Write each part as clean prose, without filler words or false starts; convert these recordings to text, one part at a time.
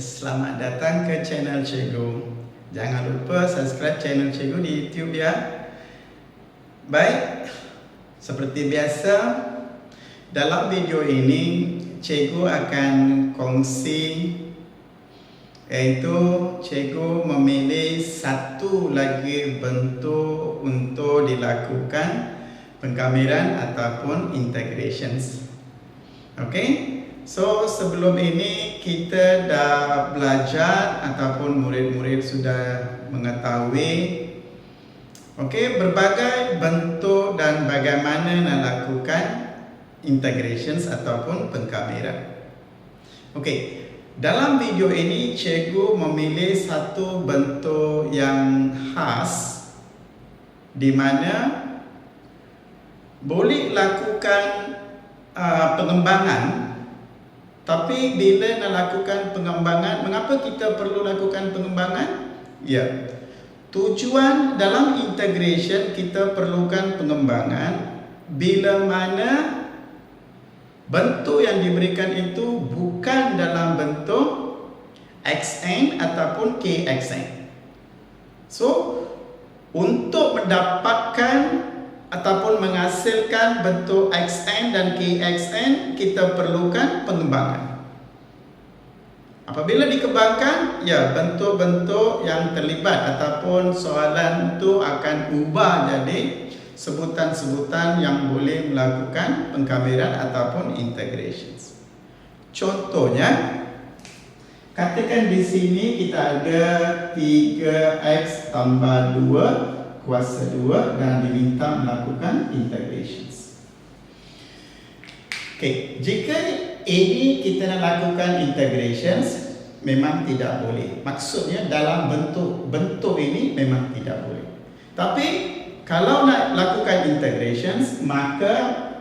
selamat datang ke channel Cikgu. Jangan lupa subscribe channel Cikgu di YouTube ya. Baik, seperti biasa, dalam video ini Cikgu akan kongsi, iaitu Cikgu memilih satu lagi bentuk untuk dilakukan pengkameran ataupun integrations. Okey. So sebelum ini kita dah belajar ataupun murid-murid sudah mengetahui berbagai bentuk dan bagaimana nak lakukan integrations ataupun pengkameran. Dalam video ini cikgu memilih satu bentuk yang khas di mana boleh lakukan pengembangan. Tapi bila nak lakukan pengembangan, mengapa kita perlu lakukan pengembangan? Ya, tujuan dalam integration kita perlukan pengembangan bila mana bentuk yang diberikan itu bukan dalam bentuk xn ataupun kxn. So, untuk mendapatkan ataupun menghasilkan bentuk xn dan kxn, kita perlukan pengembangan. Apabila dikembangkan, ya bentuk-bentuk yang terlibat ataupun soalan itu akan ubah jadi sebutan-sebutan yang boleh melakukan pengkameran ataupun integrations. Contohnya, katakan di sini kita ada 3x tambah 2 kuasa 2 dan diminta melakukan integrations. Jika ini kita nak lakukan integrations, memang tidak boleh. Maksudnya dalam bentuk ini memang tidak boleh. Tapi kalau nak lakukan integrations, maka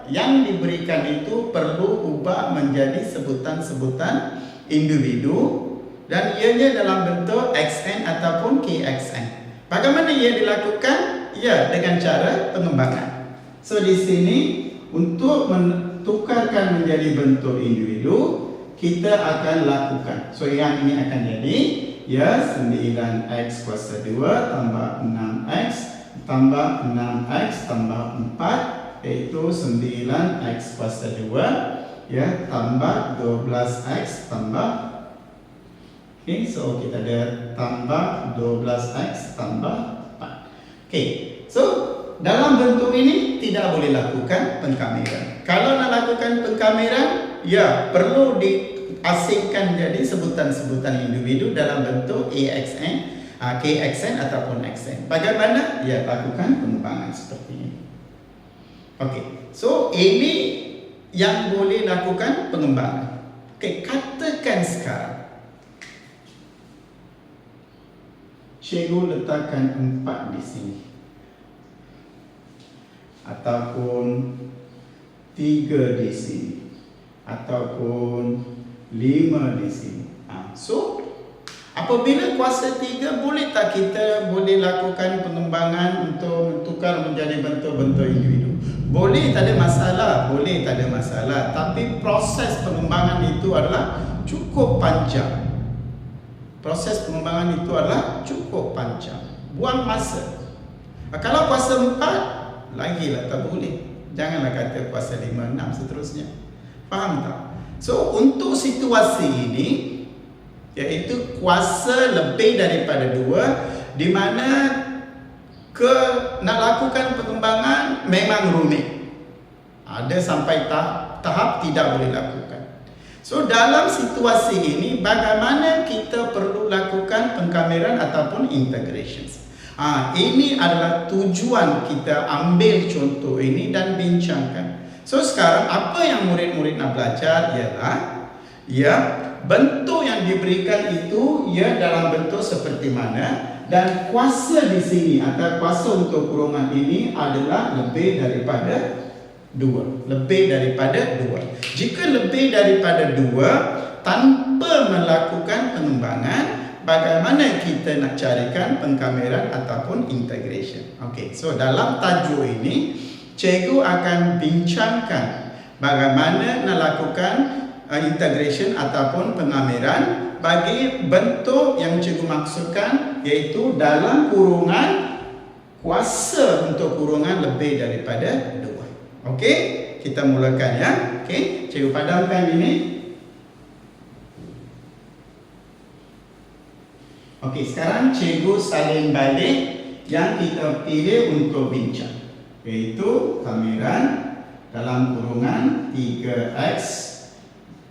yang diberikan itu perlu ubah menjadi sebutan-sebutan individu dan ianya dalam bentuk xn ataupun kxn. Bagaimana ia dilakukan? Ya, dengan cara pengembangan. So di sini untuk mentukarkan menjadi bentuk individu, kita akan lakukan. So yang ini akan jadi ya 9x kuasa 2 tambah 6x tambah 6x tambah 4, iaitu 9x kuasa 2 ya tambah 12x tambah. So kita ada tambah 12x tambah 4. So dalam bentuk ini tidak boleh lakukan pengkameran. Kalau nak lakukan pengkameran, ya perlu diasingkan jadi sebutan-sebutan individu dalam bentuk axn, kxn ataupun xn. Bagaimana? Ya lakukan pengembangan seperti ini. So ini yang boleh lakukan pengembangan. Katakan sekarang cikgu letakkan 4 di sini ataupun 3 di sini ataupun 5 di sini. So apabila kuasa 3, boleh tak kita boleh lakukan pengembangan untuk tukar menjadi bentuk-bentuk individu? Boleh, tak ada masalah. Boleh, tak ada masalah. Tapi proses pengembangan itu adalah cukup panjang. Proses pengembangan itu adalah cukup panjang, buang masa. Kalau kuasa 4, lagilah tak boleh. Janganlah kata kuasa 5, 6 seterusnya. Faham tak? So untuk situasi ini, iaitu kuasa lebih daripada 2, di mana nak lakukan pengembangan memang rumit. Ada sampai tahap tidak boleh lakukan. So dalam situasi ini, bagaimana kita perlu lakukan pengkameran ataupun integrations? Ini adalah tujuan kita ambil contoh ini dan bincangkan. So sekarang apa yang murid-murid nak belajar ialah bentuk yang diberikan itu dalam bentuk seperti mana, dan kuasa di sini atau kuasa untuk kurungan ini adalah lebih daripada 2. Lebih daripada 2. Jika lebih daripada 2 tanpa melakukan pengembangan, bagaimana kita nak carikan pengkameran ataupun integration? So dalam tajuk ini cikgu akan bincangkan bagaimana nak lakukan integration ataupun pengameran bagi bentuk yang cikgu maksudkan, iaitu dalam kurungan kuasa untuk kurungan lebih daripada 2. Okey, kita mulakan ya. Okey, cikgu padamkan ini. Okey, sekarang cikgu salin balik yang kita pilih untuk bincang, iaitu kamiran dalam kurungan 3x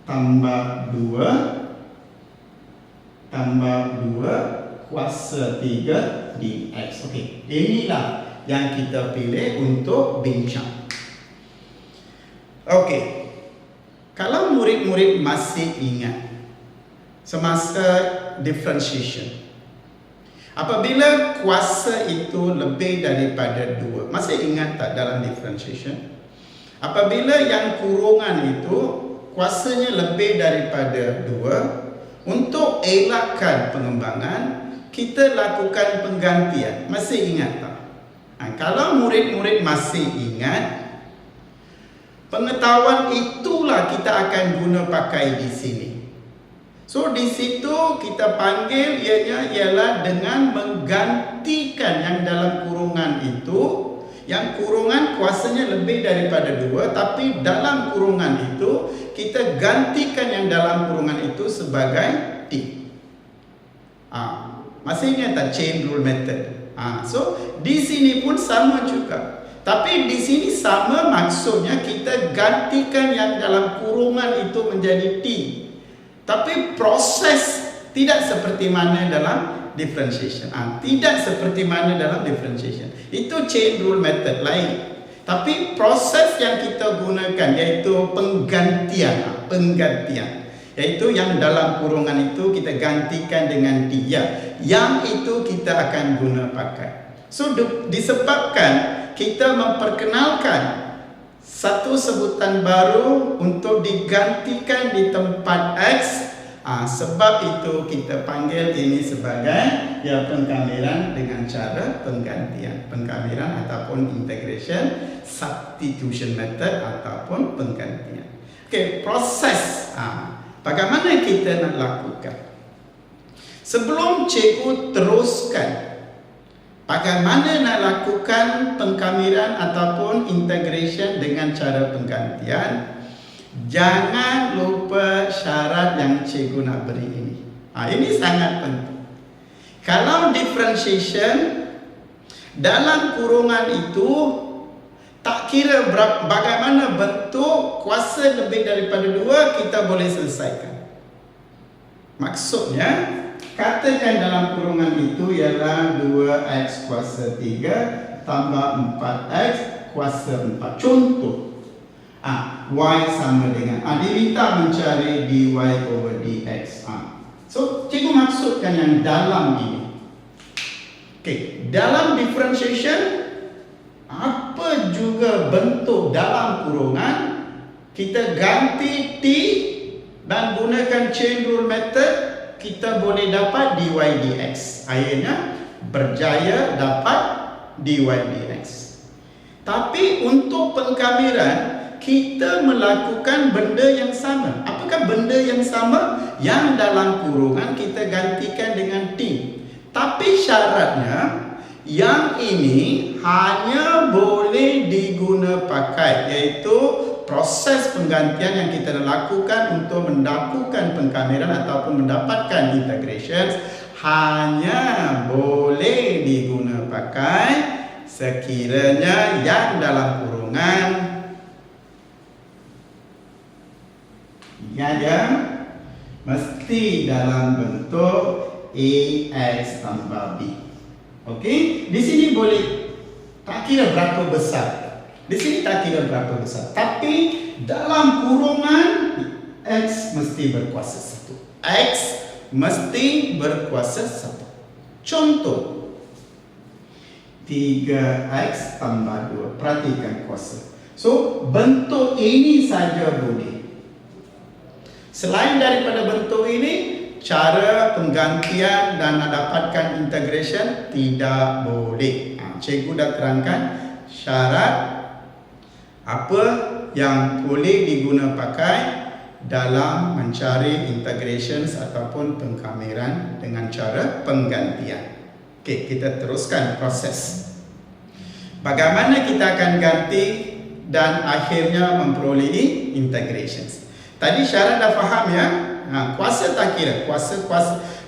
tambah 2 kuasa 3 dx. Okey, inilah yang kita pilih untuk bincang. Okey, kalau murid-murid masih ingat semasa differentiation, apabila kuasa itu lebih daripada 2, masih ingat tak dalam differentiation? Apabila yang kurungan itu kuasanya lebih daripada 2, untuk elakkan pengembangan, kita lakukan penggantian. Masih ingat tak? Kalau murid-murid masih ingat, pengetahuan itulah kita akan guna pakai di sini. So di situ kita panggil ialah dengan menggantikan yang dalam kurungan itu, yang kurungan kuasanya lebih daripada 2, tapi dalam kurungan itu kita gantikan yang dalam kurungan itu sebagai T. Masih ingat tak chain rule method? So di sini pun sama juga. Tapi di sini sama, maksudnya kita gantikan yang dalam kurungan itu menjadi T. Tapi proses tidak seperti mana dalam differentiation. Tidak seperti mana dalam differentiation. Itu chain rule method lain. Tapi proses yang kita gunakan iaitu penggantian. Iaitu yang dalam kurungan itu kita gantikan dengan dia. Yang itu kita akan guna pakai. So disebabkan kita memperkenalkan satu sebutan baru untuk digantikan di tempat X, sebab itu kita panggil ini sebagai pengkamiran dengan cara penggantian, pengkamiran ataupun integration, substitution method ataupun penggantian. Okey, proses bagaimana kita nak lakukan? Sebelum cikgu teruskan bagaimana nak lakukan pengkamiran ataupun integration dengan cara penggantian, jangan lupa syarat yang cikgu nak beri ini. Ini sangat penting. Kalau differentiation dalam kurungan itu, tak kira bagaimana bentuk, kuasa lebih daripada 2 kita boleh selesaikan. Maksudnya, katakan dalam kurungan itu ialah 2x kuasa 3 tambah 4x kuasa 4. Contoh, y sama dengan diminta mencari dy over dx. So, cikgu maksudkan yang dalam ini. Okey, dalam differentiation, apa juga bentuk dalam kurungan, kita ganti T dan gunakan chain rule method, kita boleh dapat dy dx. Akhirnya berjaya dapat dy dx. Tapi untuk pengkamiran, kita melakukan benda yang sama. Apakah benda yang sama? Yang dalam kurungan kita gantikan dengan T. Tapi syaratnya, yang ini hanya boleh diguna pakai, iaitu proses penggantian yang kita lakukan untuk mendapatkan pengkamiran ataupun mendapatkan integration hanya boleh diguna pakai sekiranya yang dalam kurungan mesti dalam bentuk AX tambah B. Okey, di sini boleh tak kira berapa besar. Di sini tak kira berapa besar, tapi dalam kurungan X mesti berkuasa 1. X mesti berkuasa 1. Contoh, 3x tambah 2. Perhatikan kuasa. So, bentuk ini saja boleh. Selain daripada bentuk ini, cara penggantian dan nak dapatkan integration tidak boleh. Cikgu dah terangkan syarat apa yang boleh diguna pakai dalam mencari integrations ataupun pengkameran dengan cara penggantian. Okey, kita teruskan proses. Bagaimana kita akan ganti dan akhirnya memperolehi integrations. Tadi syarat dah faham ya. Kuasa tak kira, kuasa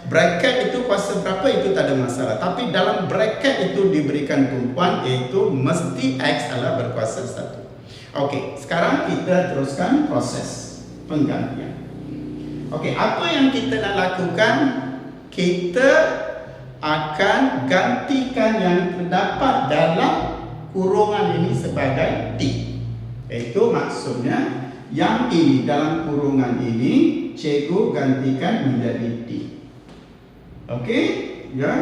bracket itu kuasa berapa itu tak ada masalah. Tapi dalam bracket itu diberikan tumpuan iaitu mesti X adalah berkuasa 1. Okey, sekarang kita teruskan proses penggantian. Okey, apa yang kita nak lakukan? Kita akan gantikan yang terdapat dalam kurungan ini sebagai T. Itu maksudnya yang ini dalam kurungan ini cikgu gantikan menjadi T. Okey, ya.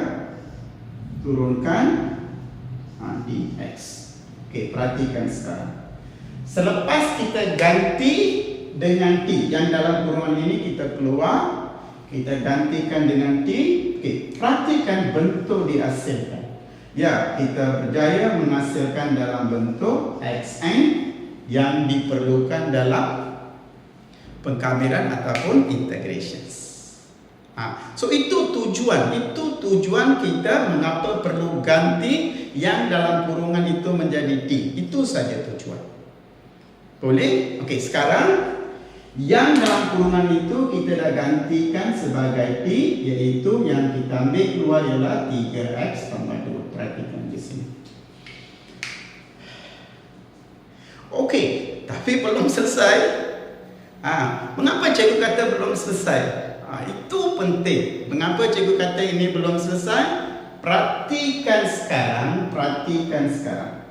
Turunkan dx. Okey, perhatikan sekarang. Selepas kita ganti dengan T yang dalam kurungan ini kita keluar, kita gantikan dengan T. Okey, perhatikan bentuk dihasilkan. Ya, kita berjaya menghasilkan dalam bentuk Xn yang diperlukan dalam pengkameran ataupun integrations. So itu tujuan kita mengapa perlu ganti yang dalam kurungan itu menjadi T. Itu saja tujuan. Boleh? Okey, sekarang yang dalam kurungan itu kita dah gantikan sebagai T, iaitu yang kita ambil keluar ialah 3x tambah 2. Perhatikan di sini. Okey, tapi belum selesai. Mengapa cikgu kata belum selesai? Itu penting. Mengapa cikgu kata ini belum selesai? Perhatikan sekarang.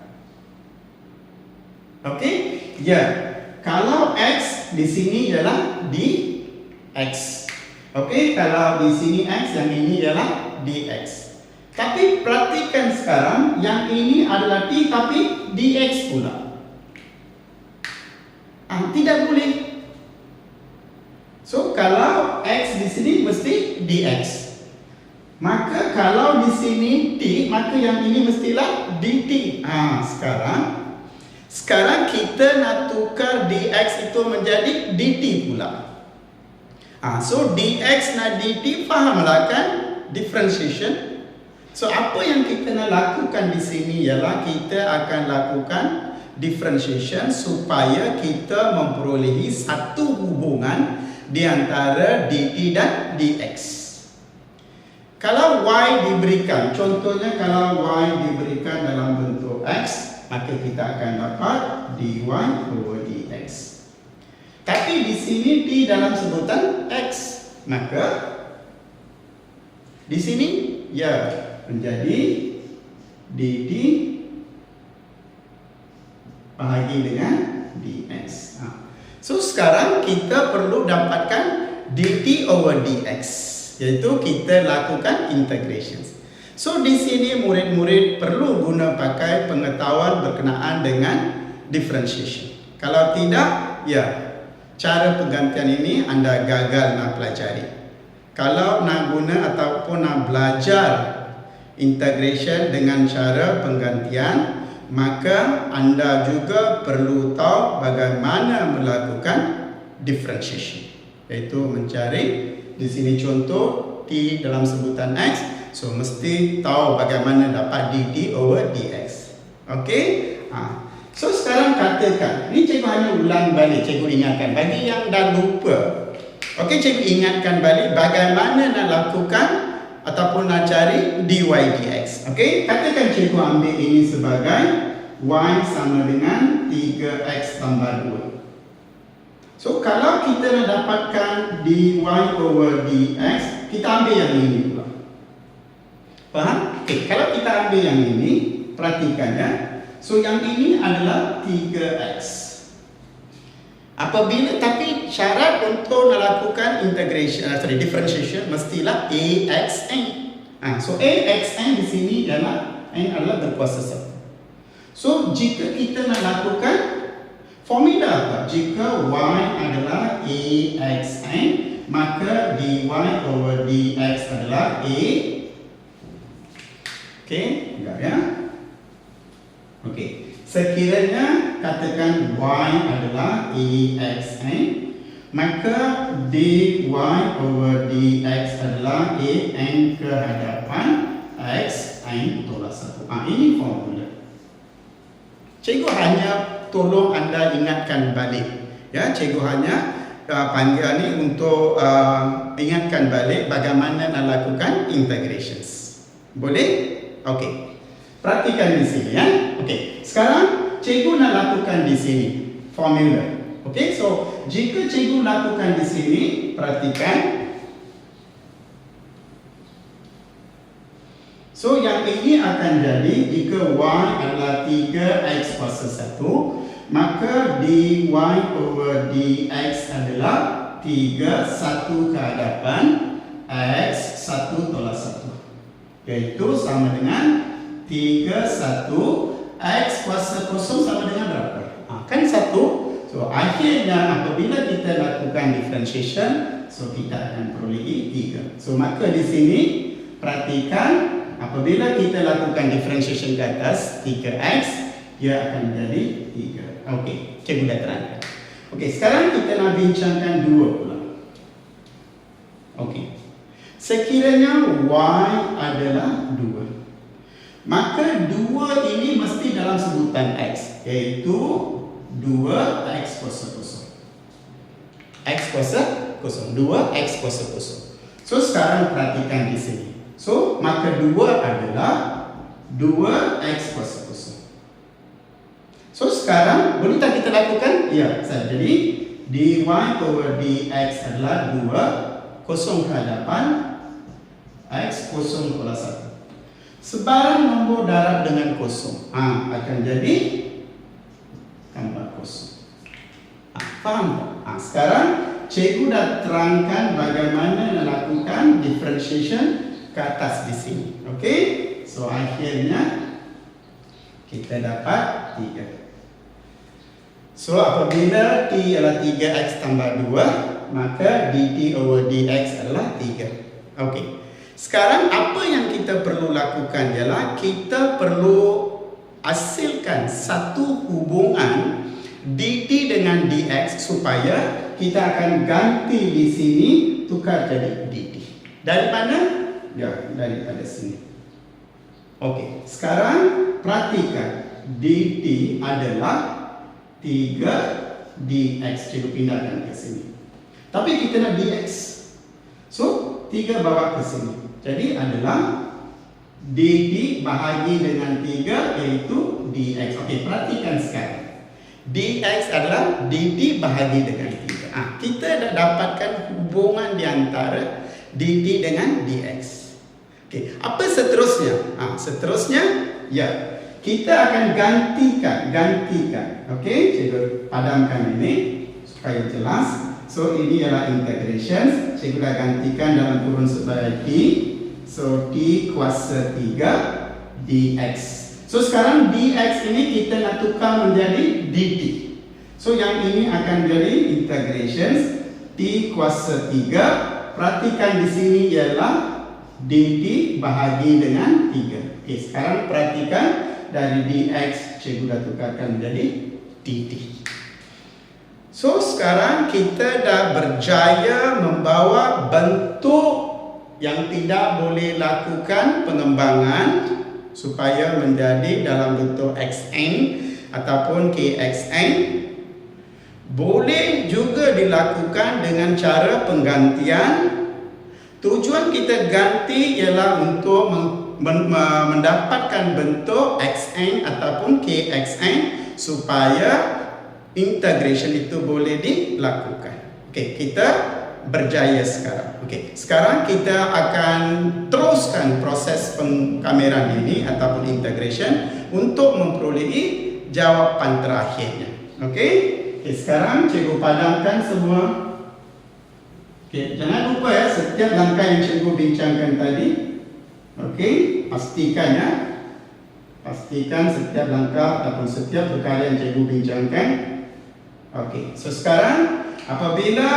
Okey? Ya. Kalau X di sini ialah dx. Okey, kalau di sini X, yang ini ialah dx. Tapi perhatikan sekarang, yang ini adalah T tapi dx pula. Tidak boleh. So, kalau X di sini mesti dx. Maka kalau di sini T, maka yang ini mestilah dt. Sekarang kita nak tukar dx itu menjadi dt pula. So dx na dt, fahamlah kan differentiation. So apa yang kita nak lakukan di sini ialah kita akan lakukan differentiation supaya kita memperolehi satu hubungan di antara dt dan dx. Kalau y diberikan, contohnya kalau y diberikan dalam bentuk x, maka kita akan dapat dy over dx. Tapi di sini t dalam sebutan x, maka di sini ya menjadi dt bahagi dengan dx. So sekarang kita perlu dapatkan dt over dx, iaitu kita lakukan integrations. So di sini murid-murid perlu guna pakai pengetahuan berkenaan dengan differentiation. Kalau tidak, ya cara penggantian ini anda gagal nak pelajari. Kalau nak guna ataupun nak belajar integration dengan cara penggantian, maka anda juga perlu tahu bagaimana melakukan differentiation, iaitu mencari di sini contoh T dalam sebutan X. So mesti tahu bagaimana dapat dt over dx. Okey? So sekarang katakan, ini cikgu hanya ulang balik, cikgu ingatkan bagi yang dah lupa. Okey, cikgu ingatkan balik bagaimana nak lakukan ataupun nak cari dy dx. Okey, katakan cikgu ambil ini sebagai y sama dengan 3x tambah 2. So kalau kita nak dapatkan dy over dx, kita ambil yang ini pula. Faham? Okey, kalau kita ambil yang ini, perhatikan ya. So yang ini adalah 3x. Apabila, tapi syarat untuk melakukan integration, differentiation mestilah axn. So axn di sini adalah n adalah berkuasa 1. So jika kita nak lakukan formula apa? Jika y adalah axn, maka dy over dx adalah a. Okey, enggak ya? Okey. Sekiranya katakan y adalah axn, maka dy over dx adalah an ke hadapan x n tolak 1. Ini formula. Cikgu hanya tolong anda ingatkan balik. Ya, cikgu hanya panggil ni untuk ingatkan balik bagaimana nak lakukan integrations. Boleh? Okey. Perhatikan di sini ya. Okey. Sekarang cikgu nak lakukan di sini formula. Okey, so jika cikgu lakukan di sini, perhatikan. So yang ini akan jadi jika y adalah 3x kuasa 1, maka dy over dx adalah 3 1 ke hadapan x 1 tolak 1, iaitu sama dengan 3 1 x kuasa 0 sama dengan berapa? Kan 1. So akhirnya apabila kita lakukan differentiation, so kita akan peroleh 3. So maka di sini perhatikan, apabila kita lakukan differentiation ke atas 3x, ia akan menjadi 3. Okey, cikgu dah terangkan. Okey, sekarang kita nak bincangkan 2 pula. Okey. Sekiranya y adalah 2, maka 2 ini mesti dalam sebutan x, iaitu 2x kuasa 0. X kuasa 0. 2x kuasa 0. So sekarang perhatikan di sini. So maka 2 adalah 2x kuasa 0. So sekarang boleh tak kita lakukan? Ya, jadi dy over dx adalah 2 0 ke hadapan x 0 tolak 1. Sebarang nombor darab dengan 0 akan jadi tambah 0. Faham tak? Sekarang cikgu dah terangkan bagaimana melakukan differentiation ke atas di sini. Okey? So akhirnya kita dapat 3. So apabila t adalah 3x tambah 2, maka dt over dx adalah 3. Okey. Sekarang apa yang kita perlu lakukan ialah kita perlu hasilkan satu hubungan dt dengan dx supaya kita akan ganti di sini tukar jadi dt. Dari mana? Ya, daripada sini. Okey, sekarang perhatikan dt adalah 3 dx. Cikgu pindahkan ke sini. Tapi kita nak dx. So, 3 bawa ke sini. Jadi adalah dt bahagi dengan 3 iaitu dx. Okey, perhatikan sekarang. Dx adalah dt bahagi dengan 3. Kita dah dapatkan hubungan di antara dt dengan dx. Okey, apa seterusnya? Seterusnya, ya, kita akan gantikan. Okey, cikgu padamkan ini supaya jelas. So ini ialah integration. Cikgu dah gantikan dalam kurun sebagai t. So t kuasa 3 dx. So sekarang dx ini kita nak tukar menjadi dt. So yang ini akan jadi integration t kuasa 3. Perhatikan di sini ialah dt bahagi dengan 3. Okey, sekarang perhatikan dari dx cikgu dah tukarkan menjadi dt. So sekarang kita dah berjaya membawa bentuk yang tidak boleh lakukan pengembangan supaya menjadi dalam bentuk xn ataupun kxn. Boleh juga dilakukan dengan cara penggantian. Tujuan kita ganti ialah untuk mendapatkan bentuk xn ataupun kxn supaya integration itu boleh dilakukan. Okey, kita berjaya sekarang. Okey, sekarang kita akan teruskan proses pengkameran ini ataupun integration untuk memperolehi jawapan terakhirnya. Okey, sekarang cikgu padamkan semua. Okey, jangan lupa ya setiap langkah yang cikgu bincangkan tadi. Okey, pastikan ya. Pastikan setiap langkah ataupun setiap perkara yang cikgu bincangkan. Okey, so sekarang apabila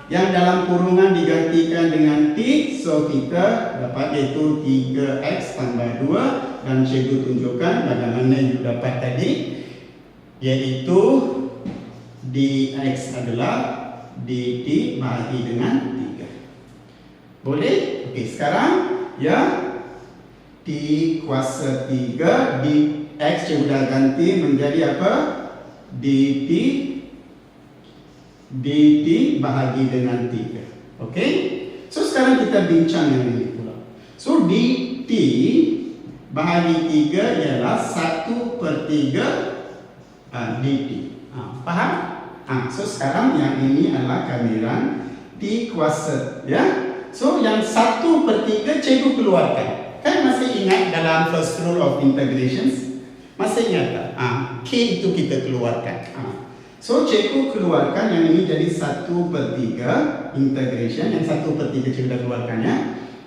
yang dalam kurungan digantikan dengan t, so kita dapat iaitu 3x tambah 2 dan cikgu tunjukkan bagaimana yang dapat tadi, iaitu dx adalah dt bahagi dengan 3. Boleh? Okey, sekarang ya t kuasa 3 dx sudah ganti menjadi apa? dt bahagi dengan 3. Okey? So sekarang kita bincang yang ini pula. So dt bahagi 3 ialah 1/3 dt. Faham? So sekarang yang ini adalah kamiran t kuasa, ya. So yang 1/3 cikgu keluarkan. Kan masih ingat dalam first rule of integrations? Masih ingat tak? K itu kita keluarkan. So cikgu keluarkan yang ini jadi 1/3 integration. Yang 1/3 cikgu dah keluarkannya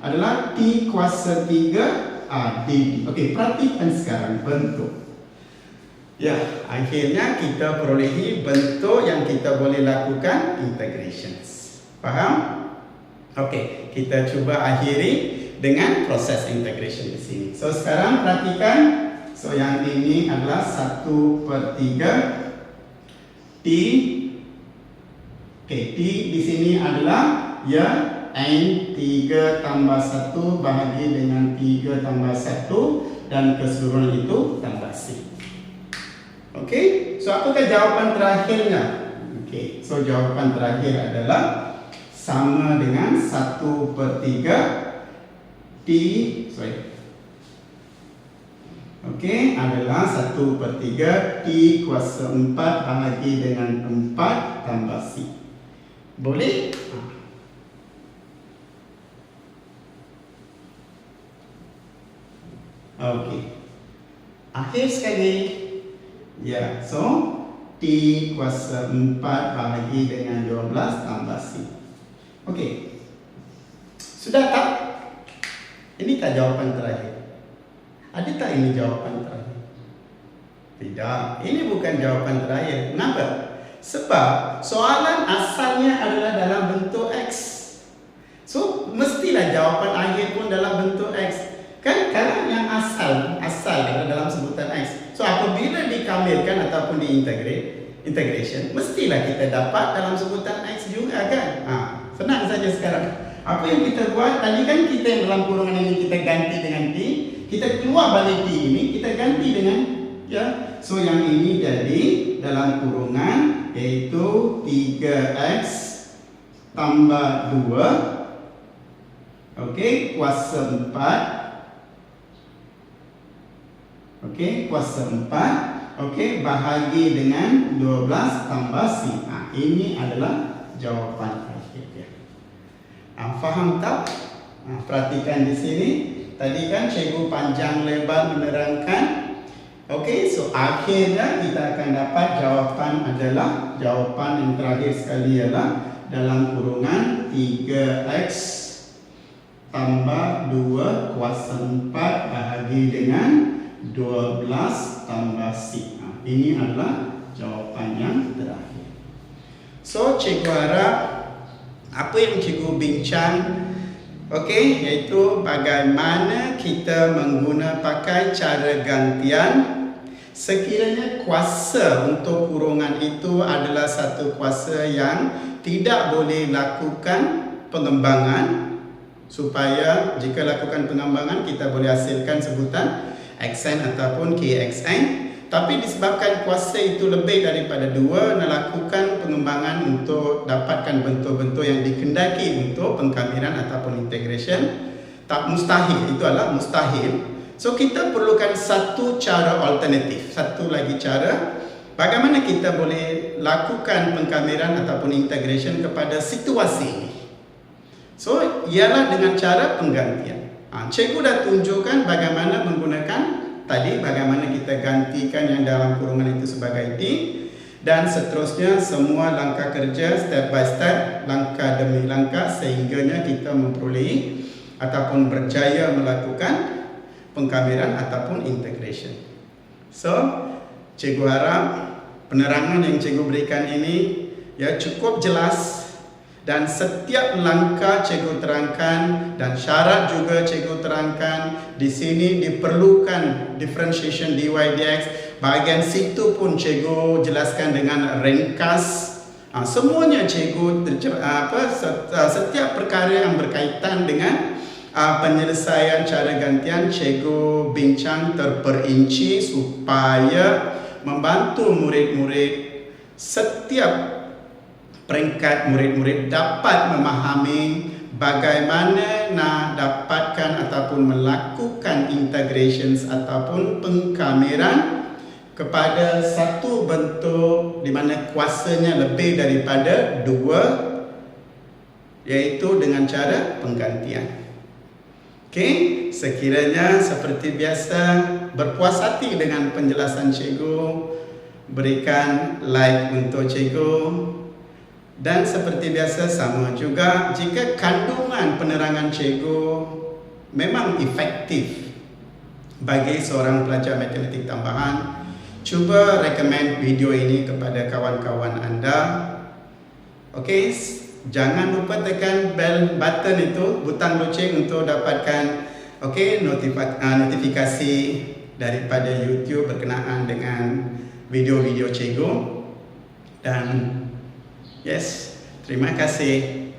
adalah t kuasa 3 dt. Okey, perhatikan sekarang bentuk. Ya, akhirnya kita perolehi bentuk yang kita boleh lakukan integrations. Faham? Okey, kita cuba akhiri dengan proses integration di sini. So sekarang perhatikan. So yang ini adalah 1/3 T. Okey, T di sini adalah ya N 3 tambah 1 bahagi dengan 3 tambah 1 dan keseluruhan itu tambah C. Okey, so apakah jawapan terakhirnya? Okey, so jawapan terakhir adalah sama dengan 1/3 T, Okey, adalah 1/3 T kuasa 4 bahagi dengan 4 tambah C. Boleh? Okey. Akhir sekali. Ya, so T kuasa 4 bahagi dengan 12 tambah C. Okey. Sudah tak? Ini tak jawapan terakhir. Ada tak ini jawapan terakhir? Tidak, ini bukan jawapan terakhir. Kenapa? Sebab soalan asalnya adalah dalam bentuk X. So, mestilah jawapan akhir pun dalam bentuk X. Kan kalau yang asal adalah dalam sebutan X. So, apabila dikamilkan ataupun integration, mestilah kita dapat dalam sebutan X juga kan? Senang saja sekarang. Apa yang kita buat? Tadi kan kita yang dalam kurungan ini kita ganti dengan T. Kita keluar balik T ini, kita ganti dengan ya. So yang ini jadi dalam kurungan yaitu 3x tambah 2. Okey, kuasa 4. Okey, kuasa 4. Okey, bahagi dengan 12 tambah C. Ini adalah jawapan akhir dia. Faham tak? Perhatikan di sini. Tadi kan cikgu panjang lebar menerangkan. Okey, so akhirnya kita akan dapat jawapan adalah jawapan yang terakhir sekali ialah dalam kurungan 3x tambah 2 kuasa 4 bahagi dengan 12 tambah C. Ini adalah jawapan yang terakhir. So cikgu harap apa yang cikgu bincang iaitu bagaimana kita pakai cara gantian sekiranya kuasa untuk kurungan itu adalah satu kuasa yang tidak boleh lakukan pengembangan, supaya jika lakukan pengembangan kita boleh hasilkan sebutan xn ataupun kxn. Tapi disebabkan kuasa itu lebih daripada 2, nak lakukan pengembangan untuk dapatkan bentuk-bentuk yang dikendaki untuk pengkamiran ataupun integration, tak mustahil, itu adalah mustahil. So kita perlukan satu cara alternatif, satu lagi cara bagaimana kita boleh lakukan pengkamiran ataupun integration kepada situasi ini. So ialah dengan cara penggantian. Cikgu dah tunjukkan bagaimana menggunakan tadi, bagaimana kita gantikan yang dalam kurungan itu sebagai T, dan seterusnya semua langkah kerja step by step, langkah demi langkah, sehingganya kita memperolehi ataupun berjaya melakukan pengkamiran ataupun integration. So cikgu harap penerangan yang cikgu berikan ini cukup jelas, dan setiap langkah cikgu terangkan dan syarat juga cikgu terangkan. Di sini diperlukan differentiation dy dx. Bahagian situ pun cikgu jelaskan dengan ringkas. Semuanya cikgu setiap perkara yang berkaitan dengan penyelesaian cara gantian, cikgu bincang terperinci supaya membantu murid-murid setiap peringkat murid-murid dapat memahami bagaimana nak dapatkan ataupun melakukan integrations ataupun pengkameran kepada satu bentuk di mana kuasanya lebih daripada 2, iaitu dengan cara penggantian. Okey, sekiranya seperti biasa berpuas hati dengan penjelasan cikgu, berikan like untuk cikgu. Dan seperti biasa sama juga, jika kandungan penerangan cikgu memang efektif bagi seorang pelajar matematik tambahan, cuba recommend video ini kepada kawan-kawan anda. Okey, jangan lupa tekan bell button itu, butang loceng untuk dapatkan notifikasi daripada YouTube berkenaan dengan video-video cikgu. Dan terima kasih.